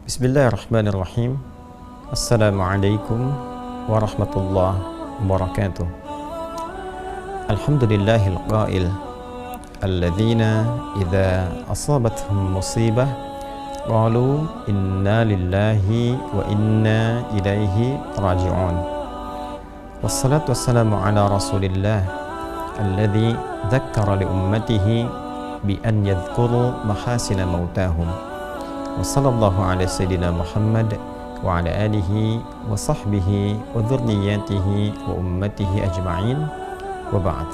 Bismillahirrahmanirrahim. Assalamualaikum warahmatullahi wabarakatuh. Alhamdulillahil qail alladzina idza asabathum musibah qalu inna lillahi wa inna ilaihi raji'un. Wassalatu wassalamu ala rasulillah alladzi dzakkara li ummatihi bi an yadhkuru mahasina mautahum. Wa sallallahu ala sayyidina Muhammad wa ala alihi wa sahbihi wa dhurriyyatihi wa ummatihi ajma'in wa ba'd.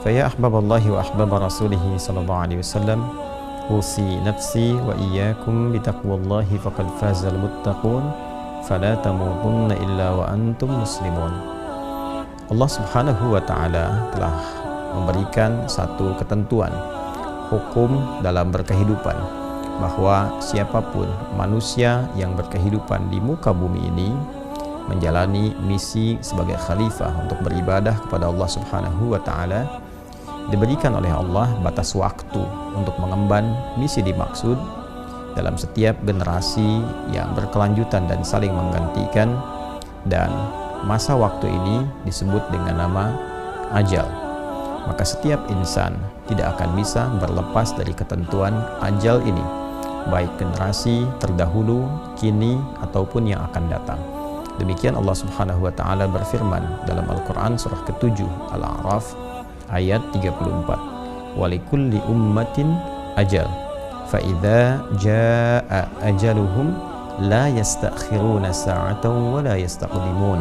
Fa ya ahbaballahi wa ahbaba rasulihi sallallahu alaihi wasallam, usi nafsi wa iyyakum bi taqwallahi faqad fazal muttaqun fala tamutunna illa wa antum muslimun. Allah Subhanahu wa taala telah memberikan satu ketentuan hukum dalam berkehidupan, bahwa siapapun manusia yang berkehidupan di muka bumi ini menjalani misi sebagai khalifah untuk beribadah kepada Allah Subhanahu wa taala, diberikan oleh Allah batas waktu untuk mengemban misi dimaksud dalam setiap generasi yang berkelanjutan dan saling menggantikan, dan masa waktu ini disebut dengan nama ajal. Maka setiap insan tidak akan bisa berlepas dari ketentuan ajal ini, baik generasi terdahulu, kini, ataupun yang akan datang. Demikian Allah Subhanahu wa taala berfirman dalam Al-Qur'an surah ke-7 Al-A'raf ayat 34. Walikulli ummatin ajal fa idza jaa ajaluhum la yastakhiruna sa'atan wa la yastaqdimun.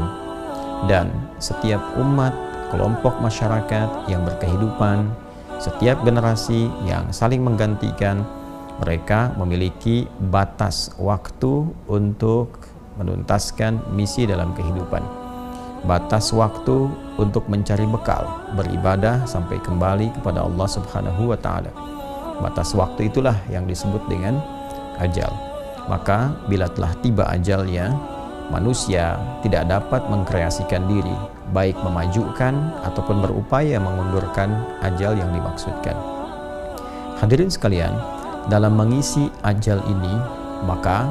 Dan setiap umat, kelompok masyarakat yang berkehidupan, setiap generasi yang saling menggantikan, mereka memiliki batas waktu untuk menuntaskan misi dalam kehidupan, batas waktu untuk mencari bekal, beribadah sampai kembali kepada Allah Subhanahu wa taala. Batas waktu itulah yang disebut dengan ajal. Maka bila telah tiba ajalnya, manusia tidak dapat mengkreasikan diri, baik memajukan ataupun berupaya mengundurkan ajal yang dimaksudkan. Hadirin sekalian, dalam mengisi ajal ini, maka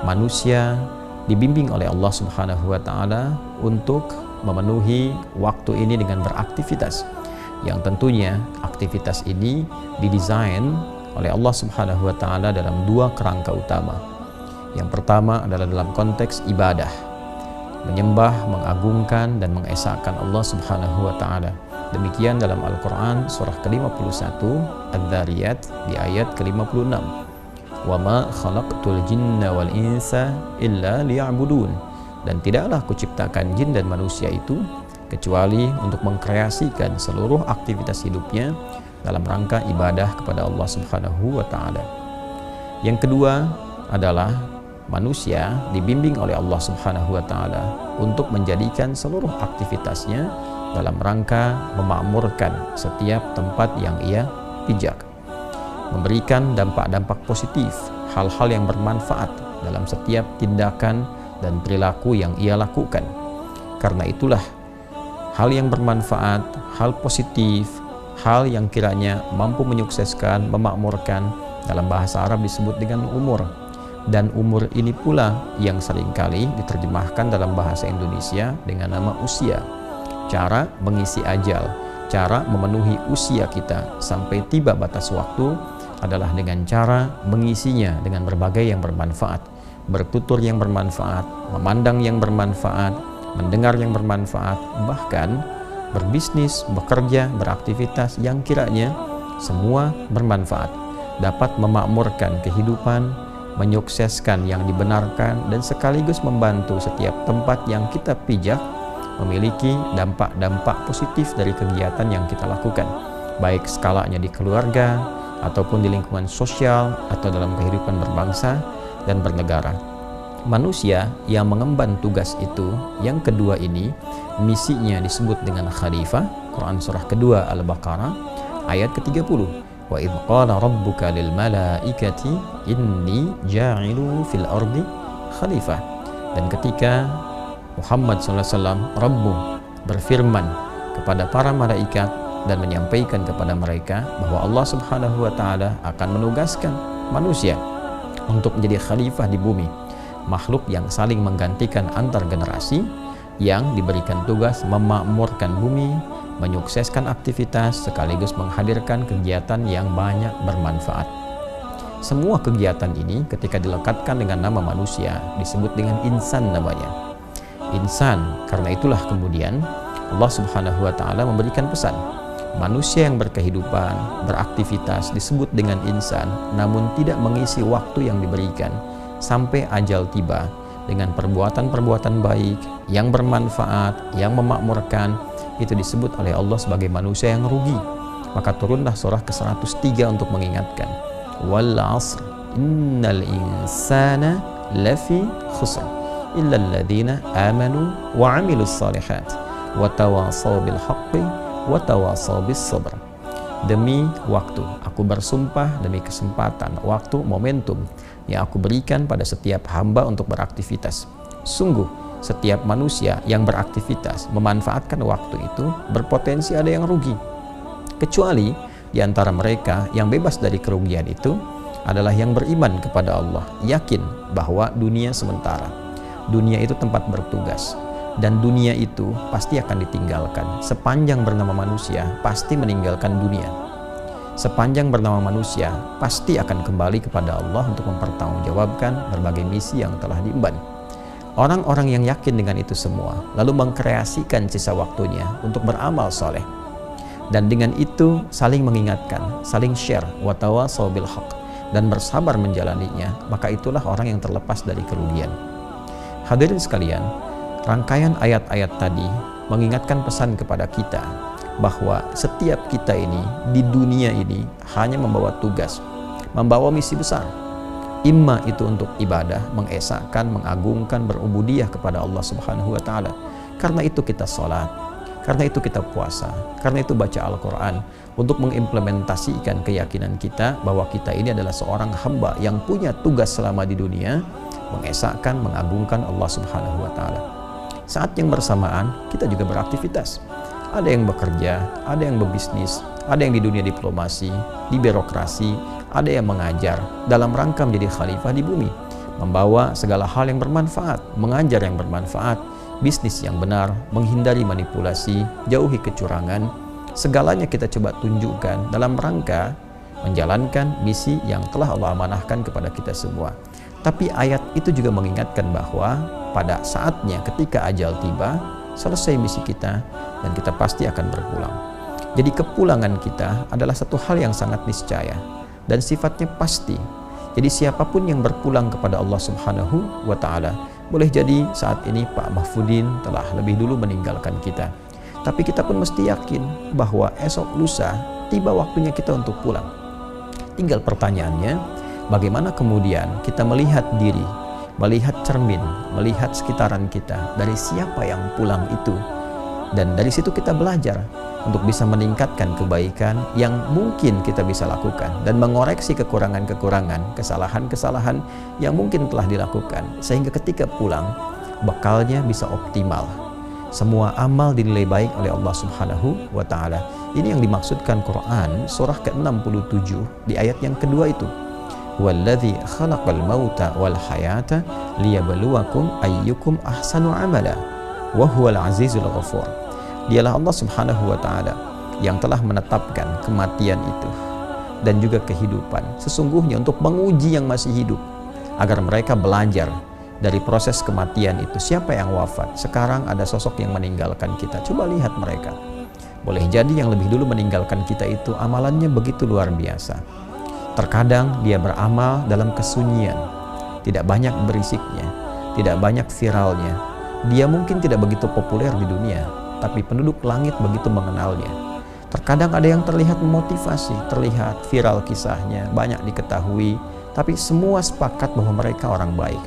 manusia dibimbing oleh Allah Subhanahu wa taala untuk memenuhi waktu ini dengan beraktivitas, yang tentunya aktivitas ini didesain oleh Allah Subhanahu wa taala dalam dua kerangka utama. Yang pertama adalah dalam konteks ibadah, menyembah, mengagungkan dan mengesahkan Allah Subhanahu wa taala. Demikian dalam Al-Quran surah ke-51 Adz-Dzariyat di ayat ke-56. Wa ma khalaqtul jinna wal insa illa liya'budun. Dan tidaklah kuciptakan jin dan manusia itu kecuali untuk mengkreasikan seluruh aktivitas hidupnya dalam rangka ibadah kepada Allah Subhanahu wa taala. Yang kedua adalah manusia dibimbing oleh Allah Subhanahu wa taala untuk menjadikan seluruh aktivitasnya dalam rangka memakmurkan setiap tempat yang ia pijak, memberikan dampak-dampak positif, hal-hal yang bermanfaat dalam setiap tindakan dan perilaku yang ia lakukan. Karena itulah hal yang bermanfaat, hal positif, hal yang kiranya mampu menyukseskan, memakmurkan, dalam bahasa Arab disebut dengan umur. Dan umur ini pula yang seringkali diterjemahkan dalam bahasa Indonesia dengan nama usia. Cara mengisi ajal, cara memenuhi usia kita sampai tiba batas waktu adalah dengan cara mengisinya dengan berbagai yang bermanfaat, bertutur yang bermanfaat, memandang yang bermanfaat, mendengar yang bermanfaat, bahkan berbisnis, bekerja, beraktivitas yang kiranya semua bermanfaat, dapat memakmurkan kehidupan, menyukseskan yang dibenarkan, dan sekaligus membantu setiap tempat yang kita pijak memiliki dampak-dampak positif dari kegiatan yang kita lakukan, baik skalanya di keluarga ataupun di lingkungan sosial atau dalam kehidupan berbangsa dan bernegara. Manusia yang mengemban tugas itu, yang kedua ini, misinya disebut dengan khalifah. Quran surah kedua Al-Baqarah ayat ke-30. Wa idh qala rabbuka lil malaikati inni ja'ilu fil ardi khalifah. Dan ketika Muhammad SAW, Rabbu berfirman kepada para malaikat dan menyampaikan kepada mereka bahwa Allah Subhanahu wa taala akan menugaskan manusia untuk menjadi khalifah di bumi, makhluk yang saling menggantikan antar generasi, yang diberikan tugas memakmurkan bumi, menyukseskan aktivitas sekaligus menghadirkan kegiatan yang banyak bermanfaat. Semua kegiatan ini ketika dilekatkan dengan nama manusia disebut dengan insan namanya. Insan, karena itulah kemudian Allah Subhanahu wa Ta'ala memberikan pesan, manusia yang berkehidupan, beraktivitas disebut dengan insan, namun tidak mengisi waktu yang diberikan sampai ajal tiba dengan perbuatan-perbuatan baik yang bermanfaat, yang memakmurkan, itu disebut oleh Allah sebagai manusia yang rugi. Maka turunlah surah ke-103 untuk mengingatkan, wal 'asr innal insana lafi khusr illa alladziina amanu wa 'amilus shalihat wa tawasaw bil haqqi wa tawasaw bis sabr. Demi waktu, aku bersumpah, demi kesempatan, waktu, momentum yang aku berikan pada setiap hamba untuk beraktivitas. Sungguh, setiap manusia yang beraktivitas memanfaatkan waktu itu berpotensi ada yang rugi. Kecuali di antara mereka yang bebas dari kerugian itu adalah yang beriman kepada Allah, yakin bahwa dunia sementara. Dunia itu tempat bertugas. Dan dunia itu pasti akan ditinggalkan. Sepanjang bernama manusia, pasti meninggalkan dunia. Sepanjang bernama manusia, pasti akan kembali kepada Allah untuk mempertanggungjawabkan berbagai misi yang telah diemban. Orang-orang yang yakin dengan itu semua, lalu mengkreasikan sisa waktunya untuk beramal soleh. Dan dengan itu saling mengingatkan, saling share, watawasaw bil haqq, dan bersabar menjalaninya, maka itulah orang yang terlepas dari kerugian. Hadirin sekalian, rangkaian ayat-ayat tadi mengingatkan pesan kepada kita bahwa setiap kita ini di dunia ini hanya membawa tugas, membawa misi besar. Imma itu untuk ibadah, mengesahkan, mengagungkan, berubudiyah kepada Allah Subhanahu wa Ta'ala. Karena itu kita sholat, karena itu kita puasa, karena itu baca Al-Quran, untuk mengimplementasikan keyakinan kita bahwa kita ini adalah seorang hamba yang punya tugas selama di dunia, mengesahkan, mengagungkan Allah Subhanahu wa Ta'ala. Saat yang bersamaan kita juga beraktivitas. Ada yang bekerja, ada yang berbisnis, ada yang di dunia diplomasi, di birokrasi, ada yang mengajar dalam rangka menjadi khalifah di bumi, membawa segala hal yang bermanfaat, mengajar yang bermanfaat, bisnis yang benar, menghindari manipulasi, jauhi kecurangan. Segalanya kita coba tunjukkan dalam rangka menjalankan misi yang telah Allah amanahkan kepada kita semua. Tapi ayat itu juga mengingatkan bahwa pada saatnya ketika ajal tiba, selesai misi kita dan kita pasti akan berpulang. Jadi kepulangan kita adalah satu hal yang sangat niscaya dan sifatnya pasti. Jadi siapapun yang berpulang kepada Allah Subhanahu wa Ta'ala, boleh jadi saat ini Pak Mahfudin telah lebih dulu meninggalkan kita, tapi kita pun mesti yakin bahwa esok lusa tiba waktunya kita untuk pulang. Tinggal pertanyaannya, bagaimana kemudian kita melihat diri, melihat cermin, melihat sekitaran kita, dari siapa yang pulang itu, dan dari situ kita belajar untuk bisa meningkatkan kebaikan yang mungkin kita bisa lakukan dan mengoreksi kekurangan-kekurangan, kesalahan-kesalahan yang mungkin telah dilakukan, sehingga ketika pulang bekalnya bisa optimal. Semua amal dinilai baik oleh Allah Subhanahu wa Ta'ala. Ini yang dimaksudkan Quran surah ke-67 di ayat yang kedua itu. Walladzi khalaqal mauta wal hayata liyabluwakum ayyukum ahsanu amala wa huwal azizul ghafur. Dialah Allah Subhanahu wa Ta'ala yang telah menetapkan kematian itu dan juga kehidupan sesungguhnya untuk menguji yang masih hidup, agar mereka belajar dari proses kematian itu. Siapa yang wafat? Sekarang ada sosok yang meninggalkan kita. Coba lihat mereka. Boleh jadi yang lebih dulu meninggalkan kita itu amalannya begitu luar biasa. Terkadang dia beramal dalam kesunyian, tidak banyak berisiknya, tidak banyak viralnya. Dia mungkin tidak begitu populer di dunia, tapi penduduk langit begitu mengenalnya. Terkadang ada yang terlihat memotivasi, terlihat viral kisahnya, banyak diketahui, tapi semua sepakat bahwa mereka orang baik.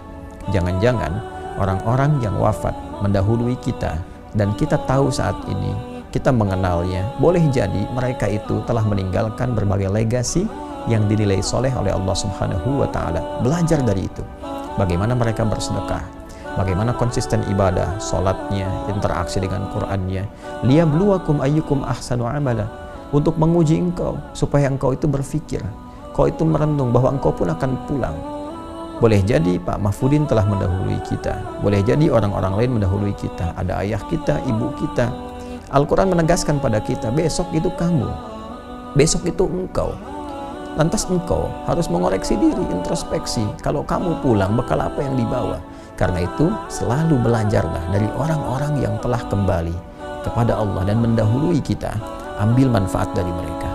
Jangan-jangan orang-orang yang wafat mendahului kita dan kita tahu saat ini, kita mengenalnya, boleh jadi mereka itu telah meninggalkan berbagai legasi yang dinilai soleh oleh Allah Subhanahu wa Ta'ala. Belajar dari itu, bagaimana mereka bersedekah, bagaimana konsisten ibadah, sholatnya, interaksi dengan Qur'annya. Liyabluwakum ayyukum ahsanu amala, untuk menguji engkau supaya engkau itu berpikir, engkau itu merenung bahwa engkau pun akan pulang. Boleh jadi Pak Mahfudin telah mendahului kita, boleh jadi orang-orang lain mendahului kita, ada ayah kita, ibu kita. Al-Quran menegaskan pada kita, besok itu kamu, besok itu engkau. Lantas engkau harus mengoreksi diri, introspeksi. Kalau kamu pulang, bekal apa yang dibawa? Karena itu selalu belajarlah dari orang-orang yang telah kembali kepada Allah dan mendahului kita. Ambil manfaat dari mereka,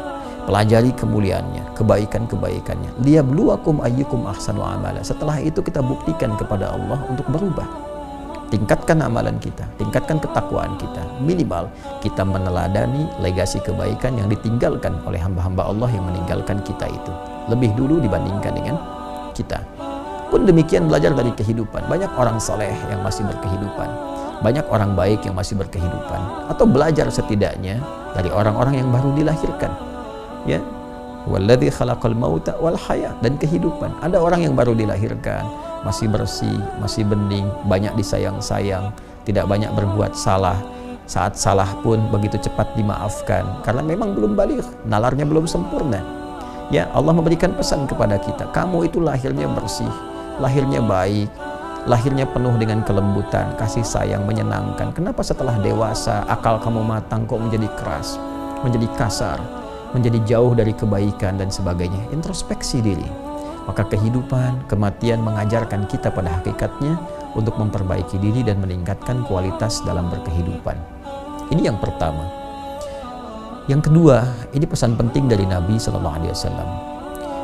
pelajari kemuliaannya, kebaikan-kebaikannya. Liyabluwakum ayyukum ahsanu amala. Setelah itu kita buktikan kepada Allah untuk berubah. Tingkatkan amalan kita, tingkatkan ketakwaan kita. Minimal kita meneladani legasi kebaikan yang ditinggalkan oleh hamba-hamba Allah yang meninggalkan kita itu lebih dulu dibandingkan dengan kita. Pun demikian belajar dari kehidupan. Banyak orang soleh yang masih berkehidupan, banyak orang baik yang masih berkehidupan, atau belajar setidaknya dari orang-orang yang baru dilahirkan. Ya, walladzi khalaqal mauta wal haya, dan kehidupan. Ada orang yang baru dilahirkan, masih bersih, masih bening, banyak disayang-sayang, tidak banyak berbuat salah. Saat salah pun begitu cepat dimaafkan karena memang belum baligh, nalarnya belum sempurna. Ya, Allah memberikan pesan kepada kita, kamu itu lahirnya bersih, lahirnya baik, lahirnya penuh dengan kelembutan, kasih sayang, menyenangkan. Kenapa setelah dewasa akal kamu matang kok menjadi keras, menjadi kasar, menjadi jauh dari kebaikan dan sebagainya? Introspeksi diri. Maka kehidupan, kematian mengajarkan kita pada hakikatnya untuk memperbaiki diri dan meningkatkan kualitas dalam berkehidupan. Ini yang pertama. Yang kedua, ini pesan penting dari Nabi SAW.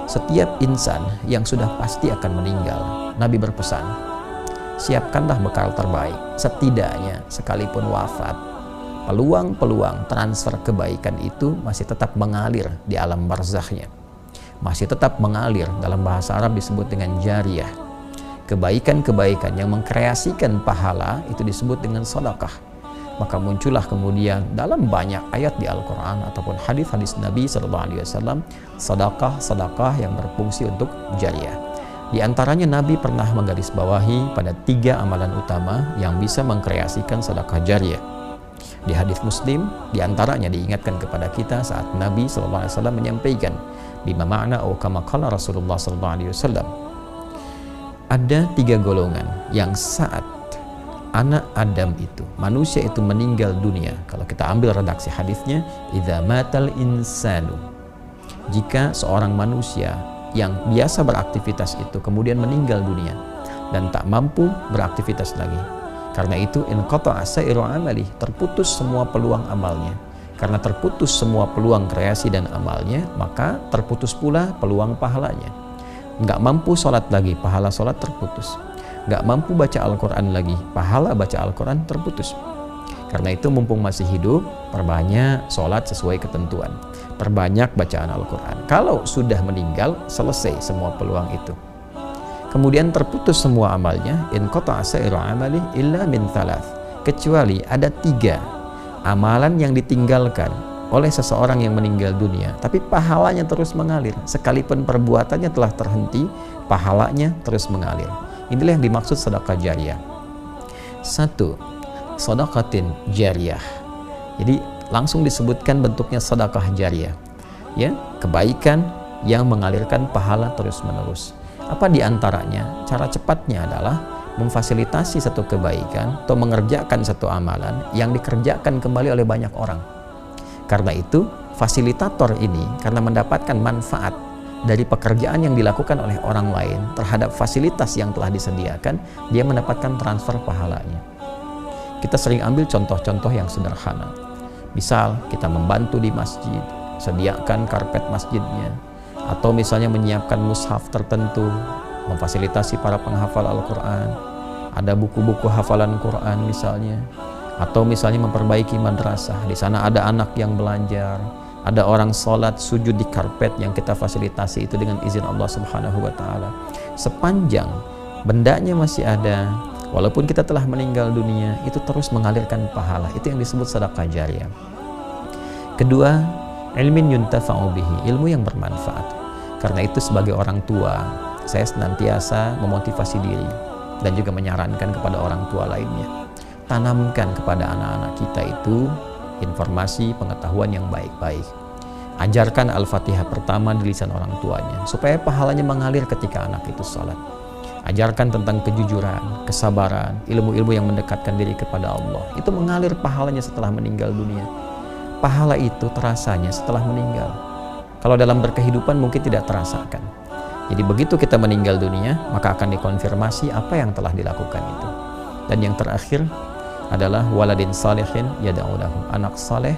Setiap insan yang sudah pasti akan meninggal, Nabi berpesan, siapkanlah bekal terbaik. Setidaknya sekalipun wafat, peluang-peluang transfer kebaikan itu masih tetap mengalir di alam barzakhnya. Masih tetap mengalir, dalam bahasa Arab disebut dengan jariyah. Kebaikan-kebaikan yang mengkreasikan pahala itu disebut dengan sedekah. Maka muncullah kemudian dalam banyak ayat di Al-Quran ataupun hadis-hadis Nabi SAW, sedekah-sedekah yang berfungsi untuk jariyah. Di antaranya Nabi pernah menggarisbawahi pada 3 amalan utama yang bisa mengkreasikan sedekah jariyah. Di hadis Muslim, di antaranya diingatkan kepada kita saat Nabi SAW menyampaikan, bima makna atau kama qala Rasulullah SAW, ada 3 golongan yang saat anak Adam itu, manusia itu meninggal dunia. Kalau kita ambil redaksi hadisnya, idza matal insanu, jika seorang manusia yang biasa beraktivitas itu kemudian meninggal dunia dan tak mampu beraktivitas lagi, karena itu inqata'a sa'iru amali, terputus semua peluang amalnya. Karena terputus semua peluang kreasi dan amalnya, maka terputus pula peluang pahalanya. Nggak mampu sholat lagi, pahala sholat terputus. Nggak mampu baca Al-Quran lagi, pahala baca Al-Quran terputus. Karena itu mumpung masih hidup, perbanyak sholat sesuai ketentuan, perbanyak bacaan Al-Quran. Kalau sudah meninggal, selesai semua peluang itu. Kemudian terputus semua amalnya, in qata'a sa'iru amali illa min thalath, kecuali ada 3 amalan yang ditinggalkan oleh seseorang yang meninggal dunia, tapi pahalanya terus mengalir. Sekalipun perbuatannya telah terhenti, pahalanya terus mengalir. Inilah yang dimaksud sedekah jariyah. 1. Sedekatin jariyah. Jadi langsung disebutkan bentuknya sedekah jariyah. Ya, kebaikan yang mengalirkan pahala terus-menerus. Apa di antaranya? Cara cepatnya adalah memfasilitasi satu kebaikan atau mengerjakan satu amalan yang dikerjakan kembali oleh banyak orang. Karena itu, fasilitator ini karena mendapatkan manfaat dari pekerjaan yang dilakukan oleh orang lain terhadap fasilitas yang telah disediakan, dia mendapatkan transfer pahalanya. Kita sering ambil contoh-contoh yang sederhana. Misal, kita membantu di masjid, sediakan karpet masjidnya, atau misalnya menyiapkan mushaf tertentu, memfasilitasi para penghafal Al-Quran, ada buku-buku hafalan Quran misalnya, atau misalnya memperbaiki madrasah, di sana ada anak yang belajar, ada orang sholat sujud di karpet yang kita fasilitasi itu dengan izin Allah Subhanahu wa Ta'ala. Sepanjang bendanya masih ada, walaupun kita telah meninggal dunia, itu terus mengalirkan pahala. Itu yang disebut sedekah jariyah. Kedua, ilmin yuntafa'u bihi, ilmu yang bermanfaat. Karena itu sebagai orang tua, saya senantiasa memotivasi diri dan juga menyarankan kepada orang tua lainnya, tanamkan kepada anak-anak kita itu informasi pengetahuan yang baik-baik. Ajarkan Al-Fatihah pertama di lisan orang tuanya supaya pahalanya mengalir ketika anak itu sholat. Ajarkan tentang kejujuran, kesabaran, ilmu-ilmu yang mendekatkan diri kepada Allah. Itu mengalir pahalanya setelah meninggal dunia. Pahala itu terasanya setelah meninggal. Kalau dalam berkehidupan mungkin tidak terasakan. Jadi begitu kita meninggal dunia, maka akan dikonfirmasi apa yang telah dilakukan itu. Dan yang terakhir adalah waladin salihin yad'u lahu, anak saleh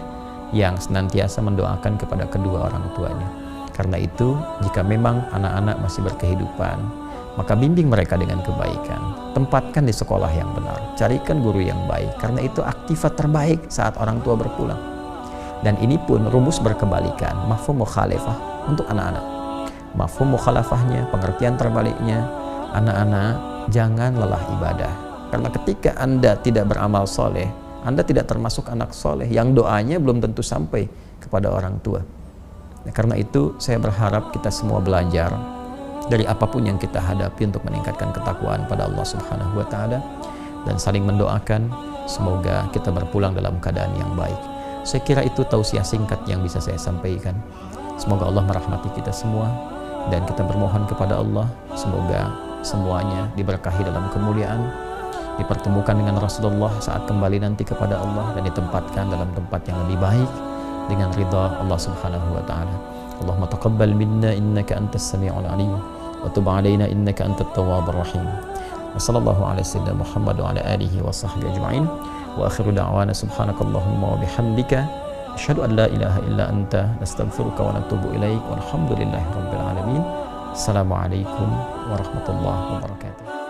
yang senantiasa mendoakan kepada kedua orang tuanya. Karena itu, jika memang anak-anak masih berkehidupan, maka bimbing mereka dengan kebaikan. Tempatkan di sekolah yang benar, carikan guru yang baik, karena itu aktifat terbaik saat orang tua berpulang. Dan ini pun rumus berkebalikan, mafhum mukhalafah untuk anak-anak. Mafhum mukhalafahnya, pengertian terbaliknya, anak-anak jangan lelah ibadah. Karena ketika Anda tidak beramal soleh, Anda tidak termasuk anak soleh yang doanya belum tentu sampai kepada orang tua. Nah, karena itu saya berharap kita semua belajar dari apapun yang kita hadapi untuk meningkatkan ketakwaan pada Allah Subhanahu wa Ta'ala, dan saling mendoakan semoga kita berpulang dalam keadaan yang baik. Saya kira itu tausiah singkat yang bisa saya sampaikan. Semoga Allah merahmati kita semua, dan kita bermohon kepada Allah semoga semuanya diberkahi dalam kemuliaan, dipertemukan dengan Rasulullah saat kembali nanti kepada Allah, dan ditempatkan dalam tempat yang lebih baik dengan ridha Allah Subhanahu wa Ta'ala. Allahumma taqabbal minna innaka antas sami'ul alim wa tub 'alaina innaka antat tawwabur rahim. Wa sallallahu ala sayyidina Muhammad wa ala alihi wa sahbihi ajma'in. Wa akhiru da'wana subhanakallahumma wa bihamdika asyhadu an la ilaha illa anta nastaghfiruka wa natubu ilaik. Walhamdulillahi rabbil alamin. Assalamualaikum warahmatullahi wabarakatuh.